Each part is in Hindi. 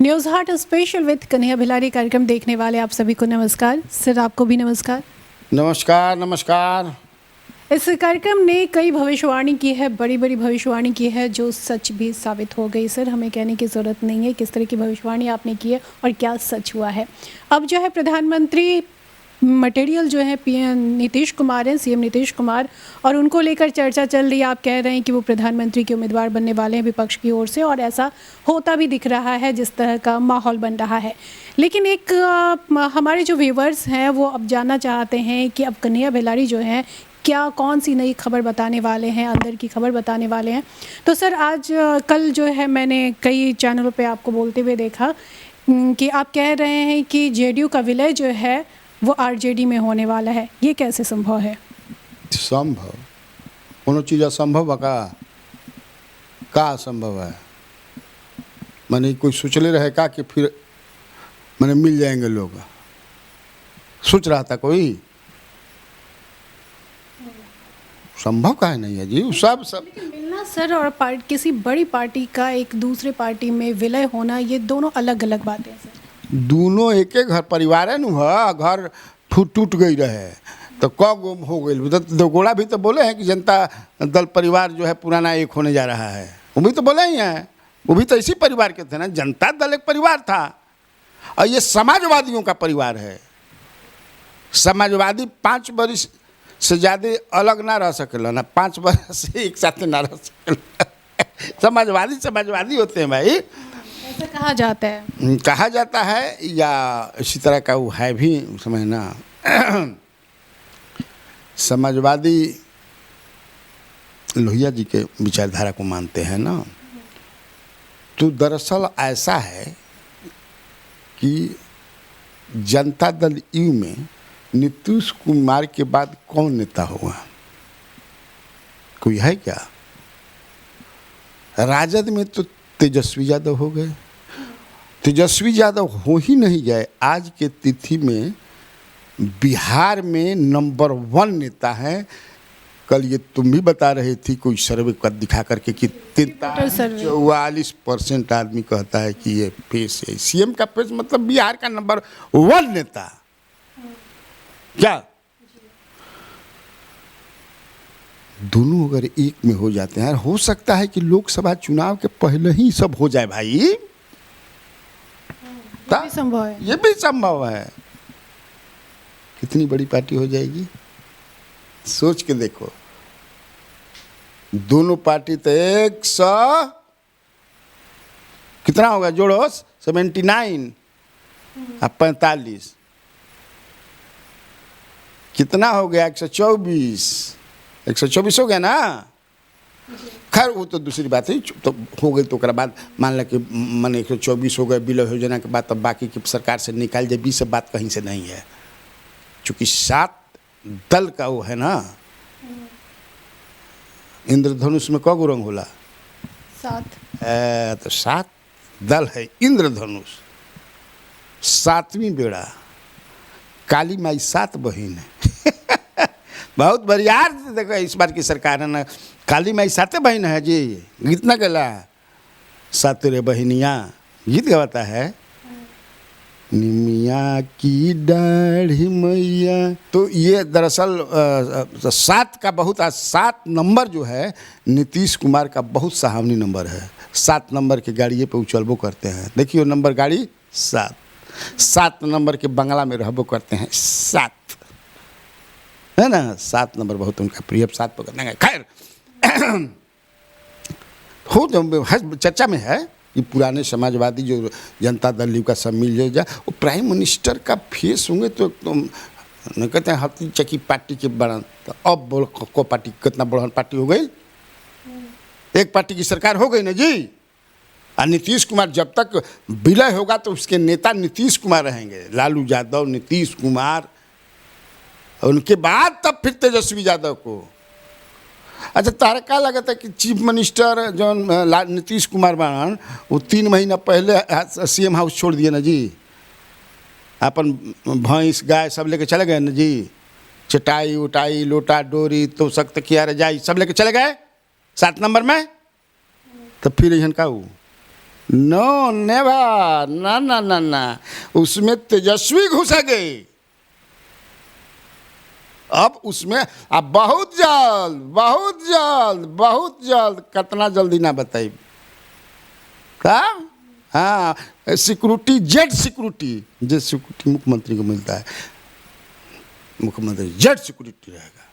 News hot special with Kanhaiya Bhilari कार्यक्रम देखने वाले आप सभी को नमस्कार। सर आपको भी नमस्कार। नमस्कार नमस्कार। इस कार्यक्रम ने कई भविष्यवाणी की है, बड़ी बड़ी भविष्यवाणी की है जो सच भी साबित हो गई। सर हमें कहने की ज़रूरत नहीं है किस तरह की भविष्यवाणी आपने की है और क्या सच हुआ है। अब जो है प्रधानमंत्री मटेरियल जो है पीएम नीतीश कुमार हैं, सीएम नीतीश कुमार, और उनको लेकर चर्चा चल रही है। आप कह रहे हैं कि वो प्रधानमंत्री के उम्मीदवार बनने वाले हैं विपक्ष की ओर से, और ऐसा होता भी दिख रहा है जिस तरह का माहौल बन रहा है। लेकिन एक हमारे जो व्यूवर्स हैं वो अब जानना चाहते हैं कि अब कन्हैया भिलारी जो हैं क्या कौन सी नई खबर बताने वाले हैं, अंदर की खबर बताने वाले हैं। तो सर आज कल जो है मैंने कई चैनलों पे आपको बोलते हुए देखा कि आप कह रहे हैं कि जेडीयू का विलय जो है वो आरजेडी में होने वाला है। ये कैसे संभव है? संभव कोनो चीज़ असंभव है का असंभव है? मैंने कोई सोचले रहे का कि फिर मैंने मिल जाएंगे लोग, सोच रहा था कोई? संभव का है नहीं है जी, सब लेकिन मिलना सर और किसी बड़ी पार्टी का एक दूसरे पार्टी में विलय होना, ये दोनों अलग अलग बातें हैं सर। दोनों एक एक घर परिवार है न, घर टूट गई रहे तो कब हो गई। तो दोगोड़ा भी तो बोले हैं कि जनता दल परिवार जो है पुराना एक होने जा रहा है, वो भी तो बोले ही हैं। वो भी तो इसी परिवार के थे ना, जनता दल एक परिवार था और ये समाजवादियों का परिवार है। समाजवादी 5 वर्ष से ज़्यादा अलग ना रह सकेला ना, 5 वर्ष से एक साथ ना रह सकेला। समाजवादी होते हैं भाई, ऐसा कहा जाता है। कहा जाता है या इसी तरह का वो है भी समझना। समाजवादी लोहिया जी के विचारधारा को मानते हैं ना। तो दरअसल ऐसा है कि जनता दल यू में नीतीश कुमार के बाद कौन नेता हुआ? कोई है क्या? राजद में तो तेजस्वी यादव हो गए। तेजस्वी यादव हो ही नहीं गए, आज के तिथि में बिहार में नंबर 1 नेता हैं। कल ये तुम भी बता रही थी कोई सर्वे का दिखा करके कि 44% आदमी कहता है कि ये फेस है सीएम का फेस, मतलब बिहार का नंबर 1 नेता। क्या दोनों अगर एक में हो जाते हैं, हो सकता है कि लोकसभा चुनाव के पहले ही सब हो जाए भाई। ये भी संभव है। ये भी संभव है। कितनी बड़ी पार्टी हो जाएगी सोच के देखो। दोनों पार्टी तो 100 कितना होगा जोड़ो, 79 और 45 कितना हो गया? 124 हो गया ना। खैर वो तो दूसरी बात है, तो हो गई तो बाद मान ल कि मैंने 124 हो गए विलय योजना के बाद, तब बाकी की सरकार से निकाल जाए, 20 बात कहीं से नहीं है। चूँकि 7 दल का वो है ना, इंद्रधनुष में कौ रंग होला? 7। तो 7 दल है इंद्रधनुष। 7वीं बेड़ा काली माई 7 बहन है। बहुत बढ़िया। देखो इस बार की सरकार है ना, काली माई 7 बहन है जी। गीत ना गला 7 रे बहनिया, गीत गवाता है। निमिया की दाढ़ी मैया। तो ये दरअसल 7 का बहुत 7 नंबर जो है नीतीश कुमार का बहुत सहावनी नंबर है। 7 नंबर के गाड़िए पे उछलबो करते हैं। देखिए नंबर गाड़ी 7 नंबर के बंगला में रहबो करते हैं 7, है ना। 7 नंबर बहुत उनका प्रिय, 7 पकड़ना है। खैर हो जो चर्चा में है कि पुराने समाजवादी जो जनता दल का सब मिल जाए, वो प्राइम मिनिस्टर का फेस होंगे तो न कहते हैं हाथी चक्की पार्टी के बड़ा। तो अब बोल को पार्टी कितना बड़ा पार्टी हो गई? एक पार्टी की सरकार हो गई ना जी। और नीतीश कुमार जब तक विलय होगा तो उसके नेता नीतीश कुमार रहेंगे, लालू यादव, नीतीश कुमार, उनके बाद तब फिर तेजस्वी यादव को। अच्छा तारा क्या लगता है कि चीफ मिनिस्टर जो नीतीश कुमार बान, वो 3 महीना पहले सीएम हाउस छोड़ दिए ना जी। अपन भैंस गाय सब लेके चले गए ना जी। चटाई उटाई लोटा डोरी तो सख्त किया रजाई सब लेके चले गए 7 नंबर में। तो फिर यहाँ का नो नेवर, ना ना ना ना, उसमें तेजस्वी घुस गए। अब उसमें अब बहुत जल्द, बहुत जल्द, बहुत जल्द, कितना जल्दी ना बताइए का। हाँ, सिक्योरिटी, जेड सिक्योरिटी मुख्यमंत्री को मिलता है, मुख्यमंत्री जेड सिक्योरिटी रहेगा।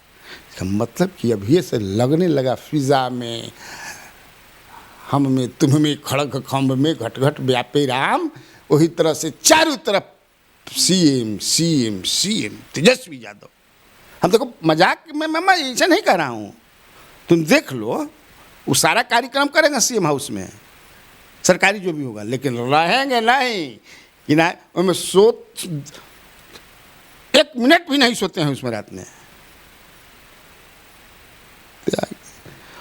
इसका मतलब कि अभी से लगने लगा फिजा में, हम में, तुम में, खड़ग खम्भ में, घट घट व्यापे राम, वही तरह से चारों तरफ CM CM CM Tejashwi Yadav. हम देखो मजाक में, मैं ऐसा नहीं कर रहा हूँ, तुम देख लो, वो सारा कार्यक्रम करेंगे सीएम हाउस में, सरकारी जो भी होगा, लेकिन रहेंगे नहीं कि ना उनमें एक मिनट भी नहीं सोते हैं उसमें रात में।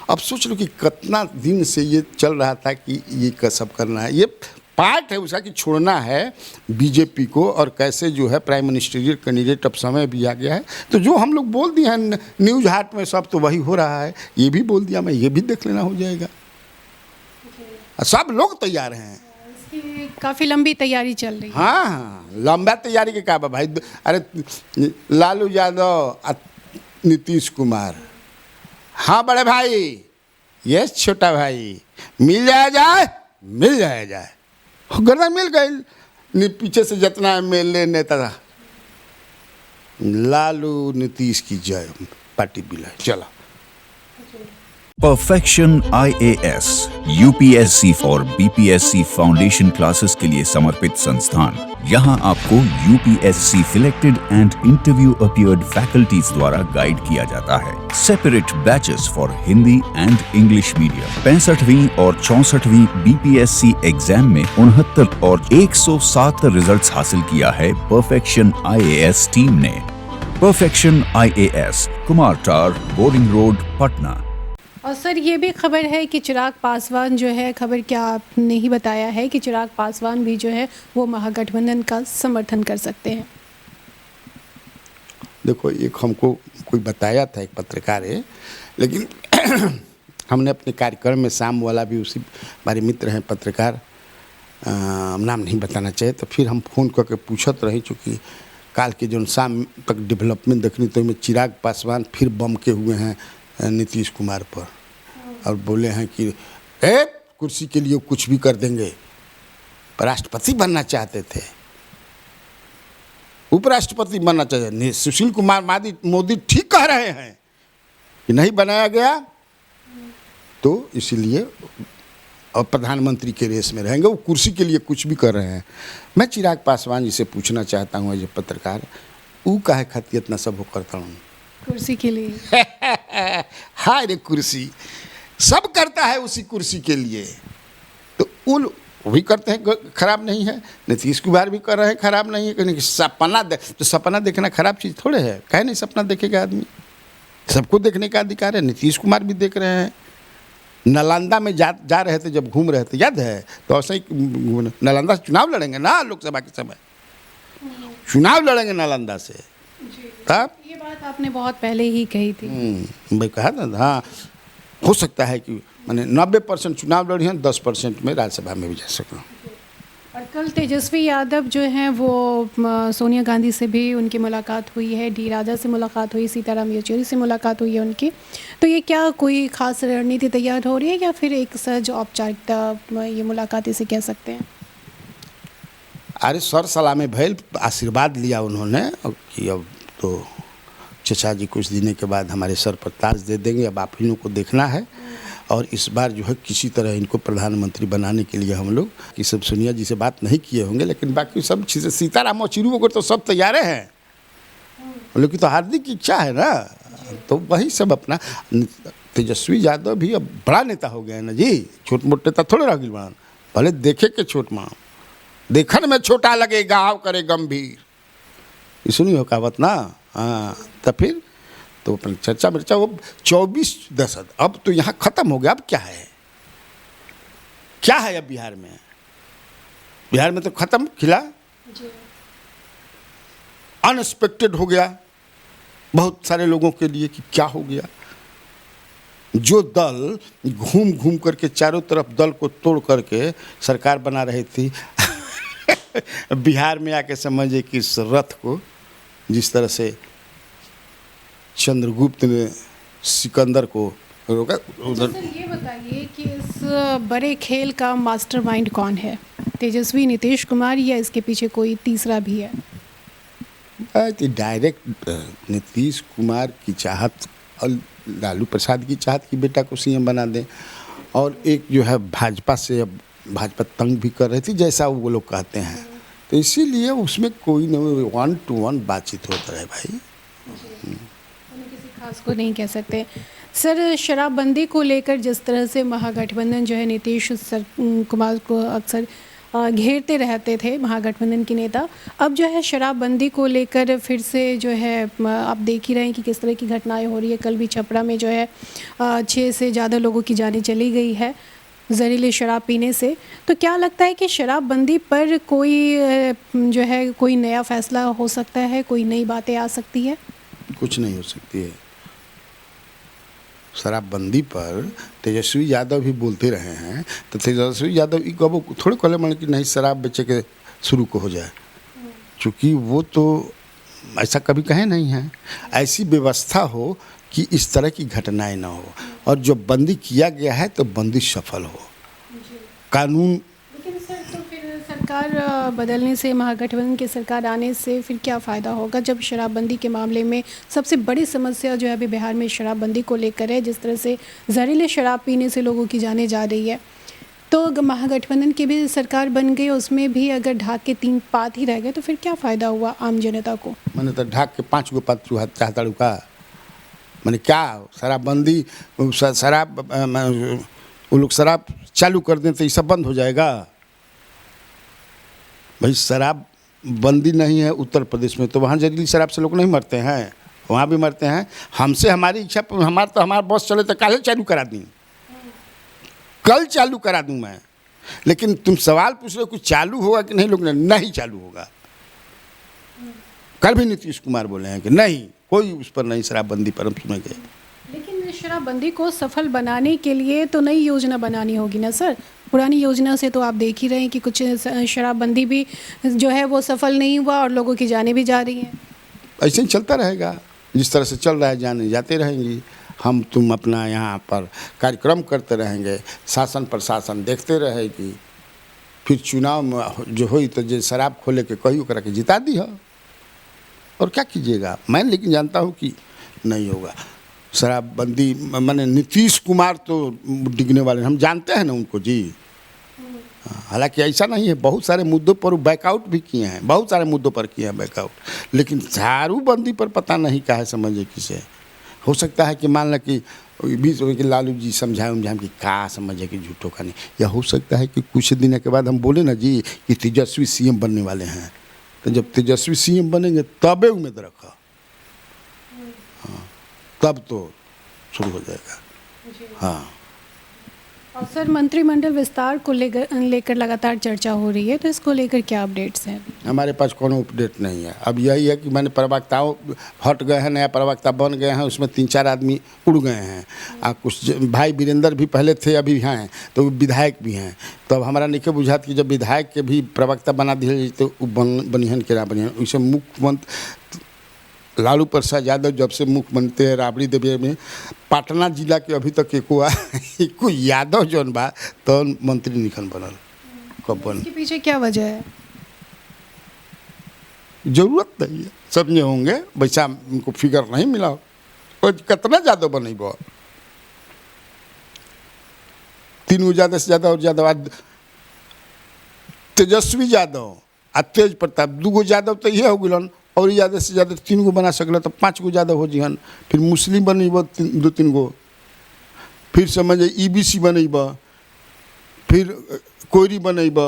अब सोच लो कि कितना दिन से ये चल रहा था कि ये सब करना है, ये पार्ट है उसका कि छोड़ना है बीजेपी को, और कैसे जो है प्राइम मिनिस्टरियल कैंडिडेट अब समय भी आ गया है, तो जो हम लोग बोल दिए हैं न्यूज हाट में सब, तो वही हो रहा है। ये भी बोल दिया मैं, ये भी देख लेना हो जाएगा। सब लोग तैयार हैं, इसकी काफ़ी लंबी तैयारी चल रही है। हाँ हाँ, लंबा तैयारी के क्या भाई। अरे लालू यादव, नीतीश कुमार, हाँ बड़े भाई, यस छोटा भाई, मिल जाए, मिल जाए, गर्दन मिल गई। पीछे से जितना एमएलए नेता था, लालू नीतीश की जय, पार्टी बिल है, चला। Perfection IAS UPSC for BPSC foundation classes के लिए समर्पित संस्थान। यहाँ आपको UPSC selected and interview appeared faculties द्वारा गाइड किया जाता है। Separate batches for Hindi and English medium. 65वीं और 64वीं BPSC एग्जाम में 69 और 107 रिजल्ट्स हासिल किया है परफेक्शन IAS टीम ने। परफेक्शन IAS, कुमार टार, बोरिंग रोड, पटना। और सर ये भी खबर है कि चिराग पासवान जो है, खबर क्या आपने ही बताया है कि चिराग पासवान भी जो है वो महागठबंधन का समर्थन कर सकते हैं। देखो, एक हमको कोई बताया था, एक पत्रकार है, लेकिन हमने अपने कार्यक्रम में शाम वाला भी, उसी हमारे मित्र हैं पत्रकार, नाम नहीं बताना चाहिए, तो फिर हम फ़ोन करके पूछत रहे, चूँकि काल के जो शाम तक डेवलपमेंट देखनी, तो में चिराग पासवान फिर बम के हुए हैं नीतीश कुमार पर, और बोले हैं कि कुर्सी के लिए कुछ भी कर देंगे। राष्ट्रपति बनना चाहते थे, उपराष्ट्रपति बनना चाहते। सुशील कुमार मोदी ठीक कह रहे हैं कि नहीं बनाया गया, तो इसीलिए अब प्रधानमंत्री के रेस में रहेंगे, वो कुर्सी के लिए कुछ भी कर रहे हैं। मैं चिराग पासवान जी से पूछना चाहता हूँ, एज ए पत्रकार, वो काहे खातिर इतना सब वो करता हूँ कुर्सी के लिए। हाय रे कुर्सी, सब करता है उसी कुर्सी के लिए, तो वो भी करते हैं, खराब नहीं है। नीतीश कुमार भी कर रहे हैं, खराब नहीं है। कहीं सपना तो सपना देखना खराब चीज़ थोड़े है, कहे नहीं सपना देखेगा आदमी, सबको देखने का अधिकार है। नीतीश कुमार भी देख रहे हैं, नालंदा में जा रहे थे, जब घूम रहे थे, याद है, तो ऐसे ही नालंदा से चुनाव लड़ेंगे ना, लोकसभा के समय चुनाव लड़ेंगे नालंदा से। तब ये बात आपने बहुत पहले ही कही थी। मैं कहा था, हाँ, हो सकता है कि मैंने 90% चुनाव लड़ी हैं, 10% में राज्यसभा में भी जा सकूँ। और कल तेजस्वी यादव जो हैं वो सोनिया गांधी से भी उनकी मुलाकात हुई है, डी राजा से मुलाकात हुई, सीताराम येचुरी से मुलाकात हुई है उनकी। तो ये क्या कोई खास रणनीति तैयार हो रही है, या फिर एक सहज औपचारिकता ये मुलाकात इसे कह सकते हैं? अरे सर सलामी भैल, आशीर्वाद लिया उन्होंने कि अब तो चचा जी कुछ दिन के बाद हमारे सर पर ताज दे देंगे, अब आप ही लोगों को देखना है, और इस बार जो है किसी तरह इनको प्रधानमंत्री बनाने के लिए हम लोग कि सब सोनिया जी से बात नहीं किए होंगे, लेकिन बाकी सब चीज़ें सीताराम और चिरू वगैरह तो सब तैयार हैं, लेकिन तो हार्दिक इच्छा है ना, तो वही सब अपना। तेजस्वी यादव भी अब बड़ा नेता हो गया है ना जी, छोट मोट नेता थोड़े रह गए, भले देखे के छोट माँ, देखने में छोटा लगे गाँव करे गंभीर, ये सुनी हो कहावत ना। हाँ, तो फिर तो अपनी चर्चा वर्चा वो 24 दशक अब तो यहाँ ख़त्म हो गया। अब क्या है, क्या है अब बिहार में? बिहार में तो ख़त्म, खिला अनएक्सपेक्टेड हो गया बहुत सारे लोगों के लिए कि क्या हो गया। जो दल घूम घूम करके चारों तरफ दल को तोड़ करके सरकार बना रही थी बिहार में आके समझे कि इस रथ को जिस तरह से चंद्रगुप्त ने सिकंदर को रोका उधर। सर ये बताइए कि इस बड़े खेल का मास्टरमाइंड कौन है? तेजस्वी, नीतीश कुमार या इसके पीछे कोई तीसरा भी है? डायरेक्ट नीतीश कुमार की चाहत और लालू प्रसाद की चाहत कि बेटा को सीएम बना दें, और एक जो है भाजपा से अब भाजपा तंग भी कर रही थी जैसा वो लोग कहते हैं, तो इसीलिए उसमें कोई न 1-to-1 बातचीत होता है भाई। किसी खास को नहीं कह सकते। सर शराबबंदी को लेकर जिस तरह से महागठबंधन जो है नीतीश कुमार को अक्सर घेरते रहते थे महागठबंधन के नेता, अब जो है शराबबंदी को लेकर फिर से जो है आप देख ही रहे हैं कि किस तरह की घटनाएं हो रही है। कल भी छपरा में जो है 6 से ज़्यादा लोगों की जानें चली गई है जहरीली शराब पीने से। तो क्या लगता है कि शराबबंदी पर कोई जो है कोई नया फैसला हो सकता है, कोई नई बातें आ सकती है? कुछ नहीं हो सकती है। शराबबंदी पर तेजस्वी यादव भी बोलते रहे हैं, तो तेजस्वी यादव कब थोड़े कहले मन कि नहीं शराब बेचे के शुरू को हो जाए, क्योंकि वो तो ऐसा कभी कहे नहीं है। ऐसी व्यवस्था हो कि इस तरह की घटनाएं ना हो, और जो बंदी किया गया है तो बंदी सफल हो। कानून लेकिन सर तो फिर सरकार बदलने से, महागठबंधन की सरकार आने से फिर क्या फ़ायदा होगा, जब शराबबंदी के मामले में सबसे बड़ी समस्या जो है अभी बिहार में शराबबंदी को लेकर है, जिस तरह से जहरीले शराब पीने से लोगों की जानें जा रही है। तो महागठबंधन की भी सरकार बन गई, उसमें भी अगर ढाक के 3 पात ही रह गए तो फिर क्या फ़ायदा हुआ आम जनता को? मैंने तो ढाक के 5 गो पात चाहता रुका। मैंने क्या शराबबंदी, शराब वो लोग शराब चालू कर दें तो ये सब बंद हो जाएगा? भाई शराब बंदी नहीं है उत्तर प्रदेश में, तो वहाँ जहरीली शराब से लोग नहीं मरते हैं, वहाँ भी मरते हैं। हमसे हमारी इच्छा, हमारा बस चले तो काले चालू करा दूँ, कल चालू करा दूँ मैं। लेकिन तुम सवाल पूछ रहे हो कुछ चालू होगा कि नहीं, लोग नहीं चालू होगा। कल भी नीतीश कुमार बोले हैं कि नहीं, कोई उस पर नहीं शराबबंदी पर हम सुनेंगे। लेकिन शराबबंदी को सफल बनाने के लिए तो नई योजना बनानी होगी ना सर। पुरानी योजना से तो आप देख ही रहे हैं कि कुछ शराबबंदी भी जो है वो सफल नहीं हुआ और लोगों की जानें भी जा रही हैं। ऐसे ही चलता रहेगा, जिस तरह से चल रहा है जाने जाते रहेंगी। हम तुम अपना यहाँ पर कार्यक्रम करते रहेंगे, शासन प्रशासन देखते रहेगी, फिर चुनाव में जो हुई तो जो शराब खोले के कही करा के जिता दी है, और क्या कीजिएगा। मैं लेकिन जानता हूँ कि नहीं होगा शराबबंदी। मैंने नीतीश कुमार तो डिगने वाले, हम जानते हैं ना उनको जी। हालांकि ऐसा नहीं है, बहुत सारे मुद्दों पर बैकआउट भी किए हैं, बहुत सारे मुद्दों पर किए हैं बैकआउट, लेकिन शराबबंदी पर पता नहीं क्या है समझे किसे। हो सकता है कि मान लें कि बीच में कि लालू जी समझाएं कि का समझे कि झूठों का नहीं, या हो सकता है कि कुछ दिन के बाद हम बोले ना जी कि तेजस्वी सीएम बनने वाले हैं, तो जब तेजस्वी सीएम बनेंगे तबे उम्मीद रखा, हाँ, तब तो शुरू हो जाएगा। हाँ। और सर मंत्रिमंडल विस्तार को लेकर लगातार चर्चा हो रही है, तो इसको लेकर क्या अपडेट्स हैं? हमारे पास कोनो अपडेट नहीं है। अब यही है कि मैंने प्रवक्ताओं हट गए हैं, नया प्रवक्ता बन गए हैं, उसमें 3-4 आदमी उड़ गए हैं। कुछ भाई वीरेंद्र भी पहले थे, अभी हैं, तो विधायक भी हैं। तो अब हमारा नहीं बुझात कि जब विधायक के भी प्रवक्ता बना दिए तो बनिहन के ना बनिहन। वैसे मुख्यमंत्री लालू प्रसाद यादव जब से मुख्यमंत्री है राबड़ी देवी में, पटना जिला के अभी तक एको यादव जौन बा तो मंत्री निखन बनल। कब बन, इसके पीछे क्या वजह है? जरूरत नहीं है, सब ये होंगे वैसा उनको फिगर नहीं मिला। और कितना ज़्यादा बने बो 3 ज़्यादा से ज़्यादा और ज़्यादा तेजस्वी यादव आ तेज प्रताप 2 यादव तो ये हो गलन, और ज़्यादा से ज़्यादा 3 बना सकल तो 5 ज़्यादा हो जिहन। फिर मुस्लिम बनेब 2-3 गो, फिर समझ EBC बनेब, फिर कोयरी बनेब,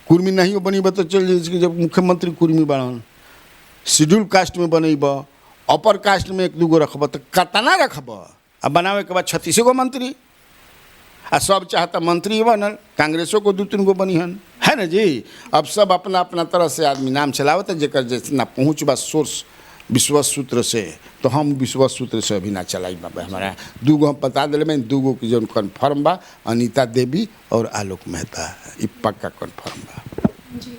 कुर्मी नहीं बनेब तो चल जाए जब मुख्यमंत्री कुर्मी बनन। शेड्यूल कास्ट में बनेब, अपर कास्ट में 1-2 गो रखब तो कतना रखब। आ बनावे के बाद 36 गो मंत्री, आ सब चाहता मंत्री बनल, कांग्रेसों को 2-3 गो बनिहन, है ना जी। अब सब अपना अपना तरह से आदमी नाम चलावत है, जेकर जितना पहुँच बा सोर्स विश्वास सूत्र से, तो हम विश्वास सूत्र से अभी ना चलाई बाबा हमारा। दूगो हम बता दिले में, दूगो की जो कन्फर्म बा, अनीता देवी और आलोक मेहता, ये पक्का कन्फर्म बा। जी।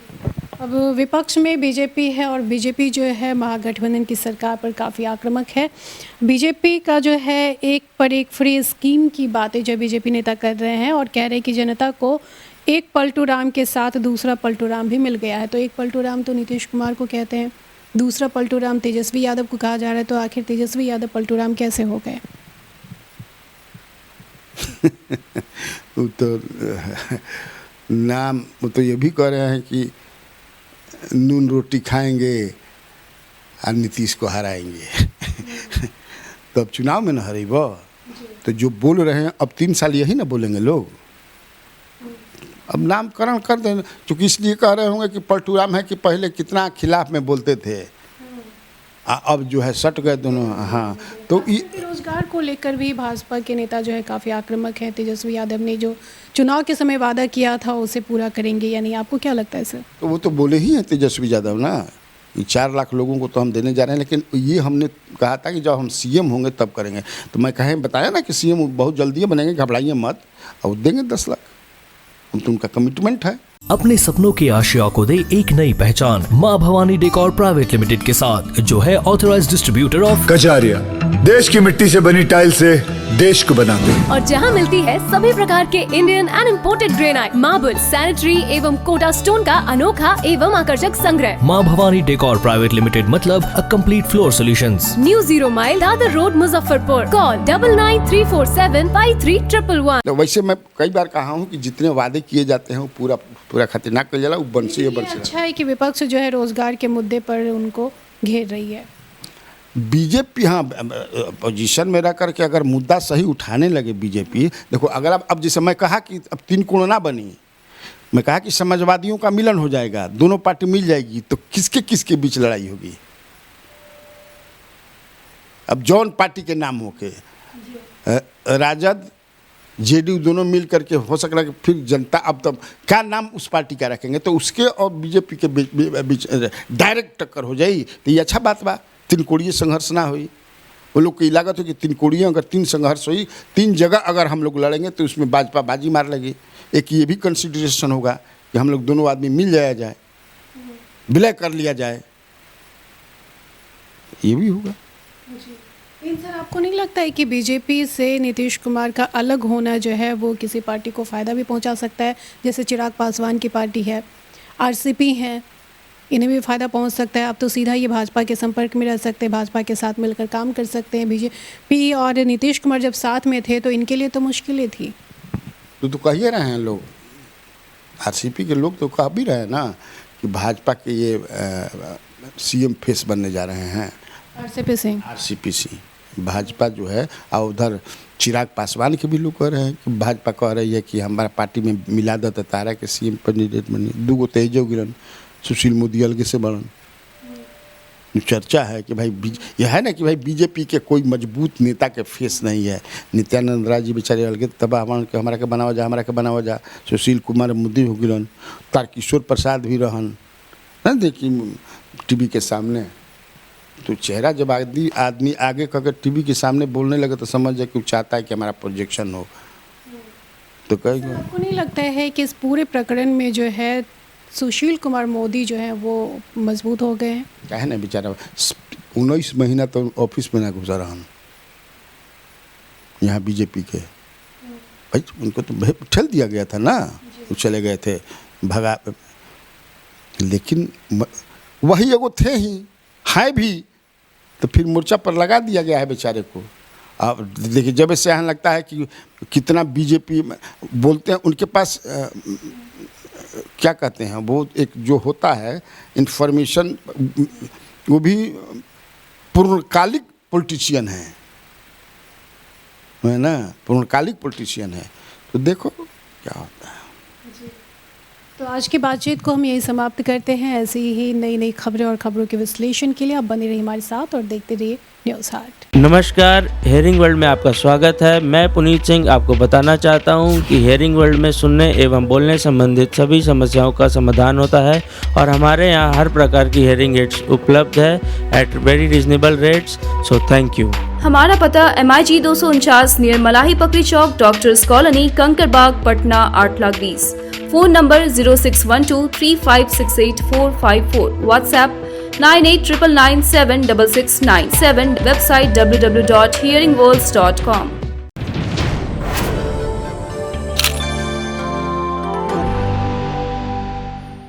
अब विपक्ष में बीजेपी है और बीजेपी जो है महागठबंधन की सरकार पर काफ़ी आक्रामक है। बीजेपी का जो है एक पर एक फ्री स्कीम की बातें जो बीजेपी नेता कर रहे हैं और कह रहे हैं कि जनता को एक पलटू राम के साथ दूसरा पलटू राम भी मिल गया है। तो एक पलटू राम तो नीतीश कुमार को कहते हैं, दूसरा पलटू राम तेजस्वी यादव को कहा जा रहा है। तो आखिर तेजस्वी यादव पलटू राम कैसे हो गए? वो तो नाम, वो तो ये भी कह रहे हैं कि नून रोटी खाएंगे और नीतीश को हराएंगे। तो अब चुनाव में न हरेबो, तो जो बोल रहे हैं अब 3 साल यही ना बोलेंगे लोग। अब नामकरण कर दें, क्योंकि इसलिए कह रहे होंगे कि पलटू राम है कि पहले कितना खिलाफ में बोलते थे, अब जो है सट गए दोनों। हाँ, तो रोजगार को लेकर भी भाजपा के नेता जो है काफ़ी आक्रामक हैं। तेजस्वी यादव ने जो चुनाव के समय वादा किया था उसे पूरा करेंगे या नहीं, आपको क्या लगता है सर? तो वो तो बोले ही हैं तेजस्वी यादव ना, ये 4 लाख लोगों को तो हम देने जा रहे हैं, लेकिन ये हमने कहा था कि जब हम सीएम होंगे तब करेंगे। तो मैं बताया ना कि सीएम बहुत जल्दी बनेंगे, घबराइए मत, और देंगे 10 लाख, तो उनका कमिटमेंट है। अपने सपनों की आशिया को दे एक नई पहचान माँ भवानी डेकोर प्राइवेट लिमिटेड के साथ, जो है ऑथराइज्ड डिस्ट्रीब्यूटर ऑफ कजारिया। देश की मिट्टी से बनी टाइल से देश को बनाते हैं। और जहां मिलती है सभी प्रकार के Indian and imported granite, marble, sanitary एवं कोटा स्टोन का अनोखा एवं आकर्षक संग्रह। माँ भवानी डेकोर प्राइवेट लिमिटेड मतलब a complete floor solutions. New 0 mile Dadar road Muzaffarpur. Call 9934753111। तो वैसे मैं कई बार कहा हूँ कि जितने वादे किए जाते हैं वो पूरा खतरनाक कर जाला, वो बंसी है बंसी। अच्छा है कि विपक्ष जो है रोजगार के मुद्दे पर उनको घेर रही है। बीजेपी हाँ पोजीशन में रह करके अगर मुद्दा सही उठाने लगे बीजेपी, देखो अगर अब जैसे मैं कहा कि अब 3 कोण ना बनी, मैं कहा कि समाजवादियों का मिलन हो जाएगा, दोनों पार्टी मिल जाएगी, तो किसके किसके बीच लड़ाई होगी? अब जौन पार्टी के नाम होके राजद जेडीयू दोनों मिल करके हो सकता है, फिर जनता अब तब क्या नाम उस पार्टी का रखेंगे, तो उसके और बीजेपी के बीच डायरेक्ट टक्कर हो जाएगी, तो ये अच्छा बात बा। 3 कोणीय संघर्ष ना हुई, वो लोग की लागत हो कि 3 कोणीय अगर 3 संघर्ष हुई, 3 जगह अगर हम लोग लड़ेंगे तो उसमें भाजपा बाजी मार लगी। एक ये भी कंसिडरेशन होगा कि हम लोग दोनों आदमी मिल जाया जाए, विलय कर लिया जाए, ये भी होगा। सर आपको नहीं लगता है कि बीजेपी से नीतीश कुमार का अलग होना जो है वो किसी पार्टी को फ़ायदा भी पहुंचा सकता है? जैसे चिराग पासवान की पार्टी है, आरसीपी है, इन्हें भी फ़ायदा पहुंच सकता है। अब तो सीधा ये भाजपा के संपर्क में रह सकते हैं, भाजपा के साथ मिलकर काम कर सकते हैं। बीजेपी और नीतीश कुमार जब साथ में थे तो इनके लिए तो मुश्किलें थी। तो कहिए रहे हैं लोग, आरसीपी के लोग तो कह भी रहे हैं ना कि भाजपा के ये सीएम फेस बनने जा रहे हैं। आरसीपी से भाजपा जो है, और उधर चिराग पासवान के भी लोग कह रहे हैं कि भाजपा कह रही है कि हमारा पार्टी में मिला दो तो तारा के सीएम कैंडिडेट बनी। 2 तेजो गिरन, सुशील मोदी अलग से बनन। चर्चा है कि भाई यह है ना कि भाई बीजेपी के कोई मजबूत नेता के फेस नहीं है। नित्यानंद राय जी बेचारे अलग तबाह के हमारा के बनावा जा। सुशील कुमार मोदी हो गिरन, तारकिशोर प्रसाद भी रहन ना, देखी टीवी के सामने। तो चेहरा जब आदमी आगे करके टीवी के सामने बोलने लगे तो समझ जाए कि वो चाहता है कि हमारा प्रोजेक्शन हो। तो कहेंगे, आपको नहीं लगता है कि इस पूरे प्रकरण में जो है सुशील कुमार मोदी जो है वो मजबूत हो गए हैं? क्या है ना बेचारा 19 महीना तो ऑफिस में ना गुजारा हम यहाँ बीजेपी के, भाई उनको तो ठेल दिया गया था ना, वो चले गए थे भगा, लेकिन वही एगो थे ही है भी, तो फिर मोर्चा पर लगा दिया गया है बेचारे को। अब देखिए जब इससे यहाँ लगता है कि कितना बीजेपी बोलते हैं, उनके पास क्या कहते हैं वो एक जो होता है इंफॉर्मेशन, वो भी पूर्णकालिक पॉलिटिशियन है ना, पूर्णकालिक पॉलिटिशियन है। तो देखो क्या होता है। तो आज की बातचीत को हम यही समाप्त करते हैं। ऐसी ही नई नई खबरें और खबरों के विश्लेषण के लिए आप बने रहिए हमारे साथ और देखते रहिए न्यूज़ हाट। नमस्कार, हेयरिंग वर्ल्ड में आपका स्वागत है। मैं पुनीत सिंह आपको बताना चाहता हूं कि हेयरिंग वर्ल्ड में सुनने एवं बोलने संबंधित सभी समस्याओं का समाधान होता है और हमारे यहां हर प्रकार की हेयरिंग एड्स उपलब्ध है at very reasonable rates. So thank you. हमारा पता MIG 249 near Malahi Pakdi Chowk, doctors colony, Kankarbagh, Patna 8,20,000। Phone number 06123568,454। WhatsApp 9899976697। Website www.hearingworlds.com।